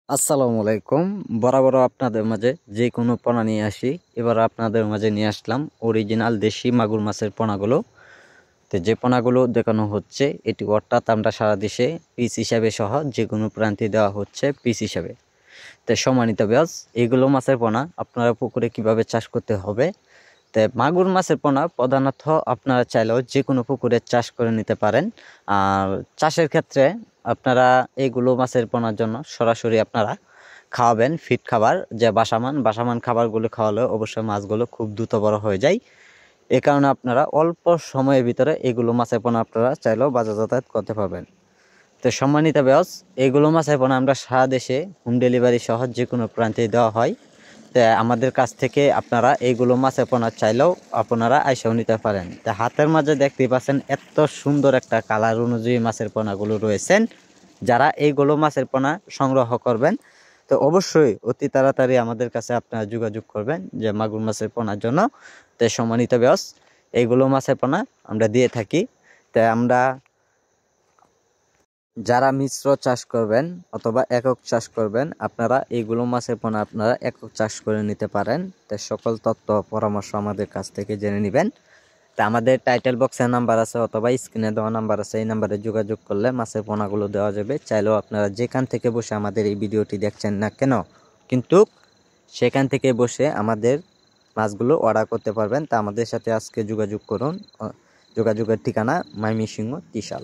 আসসালামু আলাইকুম। বরাবর আপনাদের মাঝে যে কোনো পোনা নিয়ে আসি, এবার আপনাদের মাঝে নিয়ে আসলাম অরিজিনাল দেশি মাগুর মাছের পোনাগুলো। তো যে পোনাগুলো দেখানো হচ্ছে এটি অর্থাৎ আমরা সারা দেশে পিস হিসাবে সহ যে কোনো প্রান্তে দেওয়া হচ্ছে পিস হিসাবে। তো সম্মানিত ব্যাস, এগুলো মাছের পোনা আপনারা পুকুরে কিভাবে চাষ করতে হবে। তো মাগুর মাছের পোনা প্রধানত আপনারা চাইলেও যে কোনো পুকুরে চাষ করে নিতে পারেন। আর চাষের ক্ষেত্রে আপনারা এইগুলো মাছের পোনার জন্য সরাসরি আপনারা খাওয়াবেন ফিড খাবার, যে বাসামান খাবারগুলো খাওয়ালে অবশ্যই মাছগুলো খুব দ্রুত বড় হয়ে যায়। এ কারণে আপনারা অল্প সময়ের ভিতরে এগুলো মাছের পোনা আপনারা চাইলেও বাজার যাতায়াত করতে পারবেন। তো সম্মানিত ব্যাস, এগুলো মাছের পোনা আমরা সারা দেশে হোম ডেলিভারি সহ যে কোনো প্রান্তে দেওয়া হয়। তো আমাদের কাছ থেকে আপনারা এইগুলো মাছের পোনা চাইলেও আপনারা আইসাও নিতে পারেন। তো হাতের মাঝে দেখতেই পাচ্ছেন এত সুন্দর একটা কালার অনুযায়ী মাছের পোনাগুলো রয়েছেন। যারা এইগুলো মাছের পোনা সংগ্রহ করবেন তো অবশ্যই অতি তাড়াতাড়ি আমাদের কাছে আপনারা যোগাযোগ করবেন যে মাগুর মাছের পোনার জন্য। তো সম্মানিত ব্যাস, এইগুলো মাছের পোনা আমরা দিয়ে থাকি। তো আমরা যারা মিশ্র চাষ করবেন অথবা একক চাষ করবেন, আপনারা এইগুলো মাছের পোনা আপনারা একক চাষ করে নিতে পারেন। তো সকল তথ্য পরামর্শ আমাদের কাছ থেকে জেনে নেবেন। তা আমাদের টাইটেল বক্সে নাম্বার আছে অথবা স্ক্রিনে দেওয়া নাম্বার আছে, এই নাম্বারে যোগাযোগ করলে মাছের পোনাগুলো দেওয়া যাবে। চাইলেও আপনারা যেখান থেকে বসে আমাদের এই ভিডিওটি দেখছেন না কেন, কিন্তু সেখান থেকে বসে আমাদের মাছগুলো অর্ডার করতে পারবেন। তা আমাদের সাথে আজকে যোগাযোগ করুন। যোগাযোগের ঠিকানা ময়মনসিংহ ত্রিশাল।